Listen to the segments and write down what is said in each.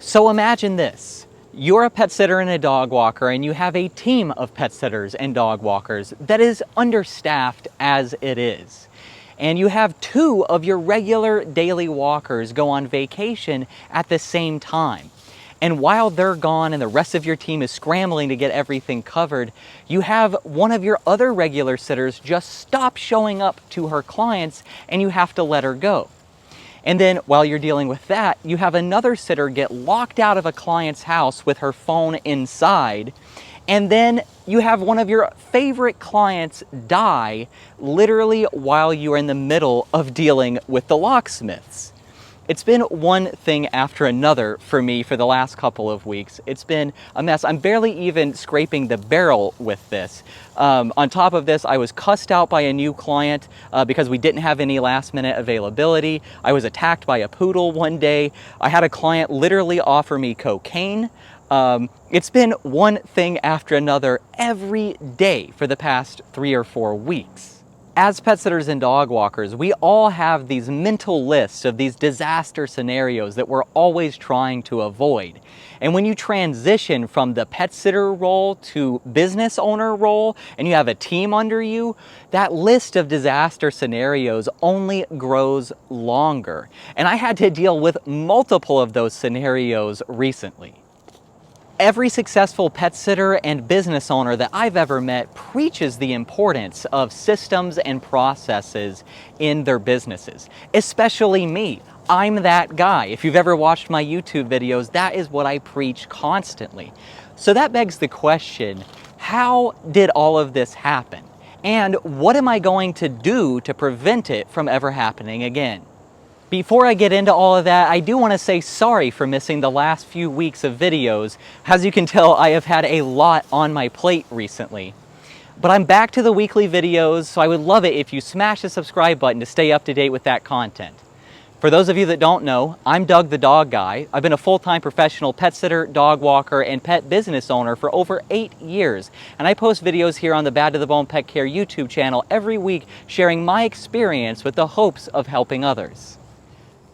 So imagine this. You're a pet sitter and a dog walker, and you have a team of pet sitters and dog walkers that is understaffed as it is. And you have two of your regular daily walkers go on vacation at the same time. And while they're gone and the rest of your team is scrambling to get everything covered, you have one of your other regular sitters just stop showing up to her clients and you have to let her go. And then while you're dealing with that, you have another sitter get locked out of a client's house with her phone inside. And then you have one of your favorite clients die literally while you're in the middle of dealing with the locksmiths. It's been one thing after another for me for the last couple of weeks. It's been a mess. I'm barely even scraping the barrel with this. On top of this, I was cussed out by a new client because we didn't have any last minute availability. I was attacked by a poodle one day. I had a client literally offer me cocaine. It's been one thing after another every day for the past 3 or 4 weeks. As pet sitters and dog walkers, we all have these mental lists of these disaster scenarios that we're always trying to avoid. And when you transition from the pet sitter role to business owner role and you have a team under you, that list of disaster scenarios only grows longer. And I had to deal with multiple of those scenarios recently. Every successful pet sitter and business owner that I've ever met preaches the importance of systems and processes in their businesses, especially me. I'm that guy. If you've ever watched my YouTube videos, that is what I preach constantly. So that begs the question, how did all of this happen? And what am I going to do to prevent it from ever happening again? Before I get into all of that, I do want to say sorry for missing the last few weeks of videos. As you can tell, I have had a lot on my plate recently. But I'm back to the weekly videos, so I would love it if you smash the subscribe button to stay up to date with that content. For those of you that don't know, I'm Doug the Dog Guy. I've been a full-time professional pet sitter, dog walker, and pet business owner for over 8 years. And I post videos here on the Bad to the Bone Pet Care YouTube channel every week, sharing my experience with the hopes of helping others.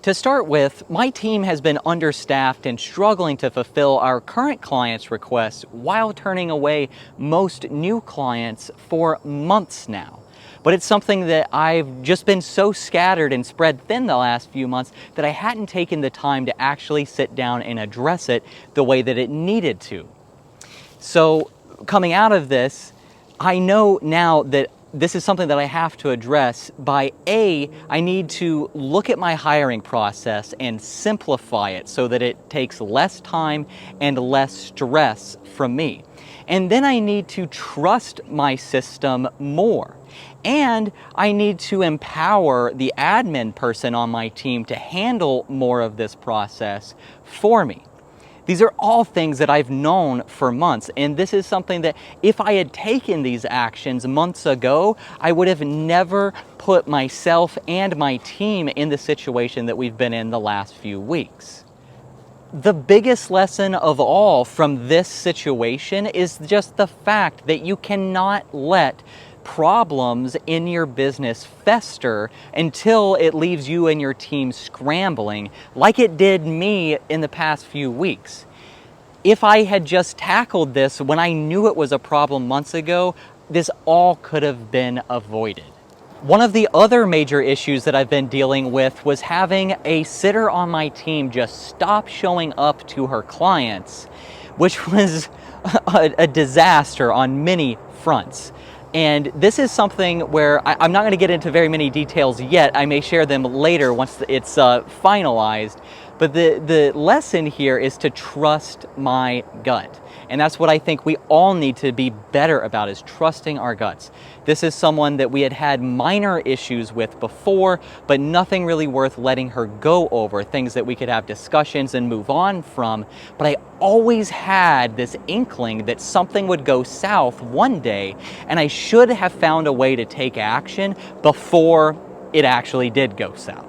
To start with, my team has been understaffed and struggling to fulfill our current clients' requests while turning away most new clients for months now. But it's something that I've just been so scattered and spread thin the last few months that I hadn't taken the time to actually sit down and address it the way that it needed to. So coming out of this, I know now that this is something that I have to address by I need to look at my hiring process and simplify it so that it takes less time and less stress from me. And then I need to trust my system more. And I need to empower the admin person on my team to handle more of this process for me. These are all things that I've known for months, and this is something that if I had taken these actions months ago, I would have never put myself and my team in the situation that we've been in the last few weeks. The biggest lesson of all from this situation is just the fact that you cannot let problems in your business fester until it leaves you and your team scrambling, like it did me in the past few weeks. If I had just tackled this when I knew it was a problem months ago, this all could have been avoided. One of the other major issues that I've been dealing with was having a sitter on my team just stop showing up to her clients, which was a disaster on many fronts. And this is something where I'm not going to get into very many details yet. I may share them later once it's finalized. But the lesson here is to trust my gut. And that's what I think we all need to be better about, is trusting our guts. This is someone that we had minor issues with before, but nothing really worth letting her go over, things that we could have discussions and move on from. But I always had this inkling that something would go south one day, and I should have found a way to take action before it actually did go south.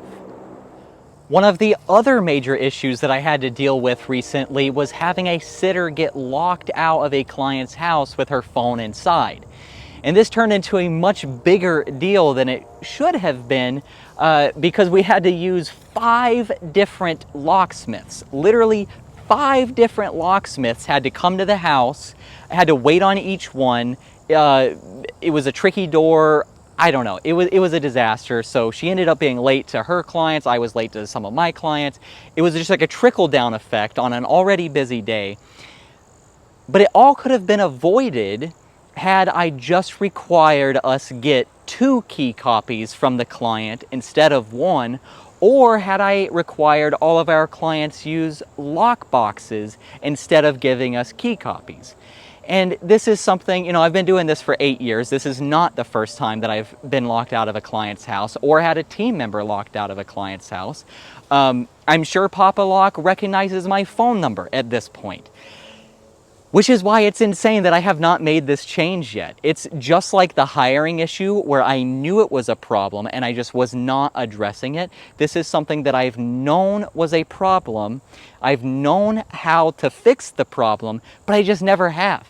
One of the other major issues that I had to deal with recently was having a sitter get locked out of a client's house with her phone inside. And this turned into a much bigger deal than it should have been because we had to use 5 different locksmiths, literally 5 different locksmiths had to come to the house. I had to wait on each one. It was a tricky door. I don't know. It was a disaster. So she ended up being late to her clients. I was late to some of my clients. It was just like a trickle-down effect on an already busy day. But it all could have been avoided had I just required us get 2 key copies from the client instead of 1, or had I required all of our clients use lock boxes instead of giving us key copies. And this is something, I've been doing this for 8 years. This is not the first time that I've been locked out of a client's house or had a team member locked out of a client's house. I'm sure Papa Lock recognizes my phone number at this point, which is why it's insane that I have not made this change yet. It's just like the hiring issue where I knew it was a problem and I just was not addressing it. This is something that I've known was a problem. I've known how to fix the problem, but I just never have.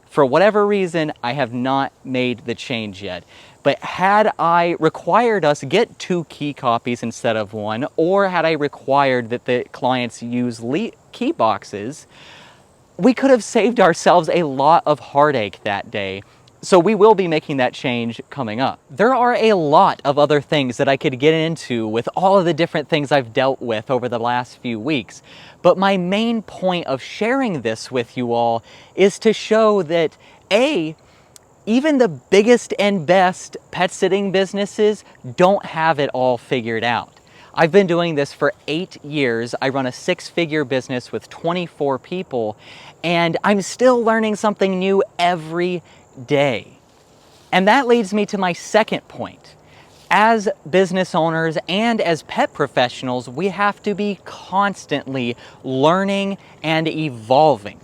For whatever reason, I have not made the change yet. But had I required us get 2 key copies instead of 1, or had I required that the clients use key boxes, we could have saved ourselves a lot of heartache that day. So we will be making that change coming up. There are a lot of other things that I could get into with all of the different things I've dealt with over the last few weeks. But my main point of sharing this with you all is to show that even the biggest and best pet sitting businesses don't have it all figured out. I've been doing this for 8 years. I run a 6-figure business with 24 people, and I'm still learning something new every day. And that leads me to my second point. As business owners and as pet professionals, we have to be constantly learning and evolving.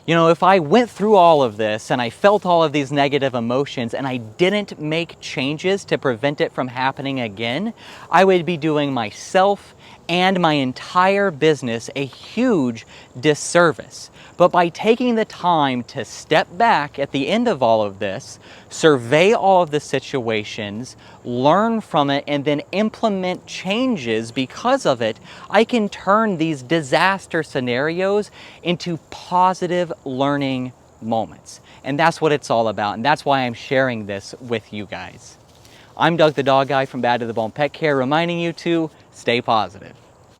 If I went through all of this and I felt all of these negative emotions and I didn't make changes to prevent it from happening again, I would be doing myself and my entire business a huge disservice. But by taking the time to step back at the end of all of this, survey all of the situations, learn from it, and then implement changes because of it, I can turn these disaster scenarios into positive learning moments. And that's what it's all about, and that's why I'm sharing this with you guys. I'm Doug the Dog Guy from Bad to the Bone Pet Care, reminding you to stay positive.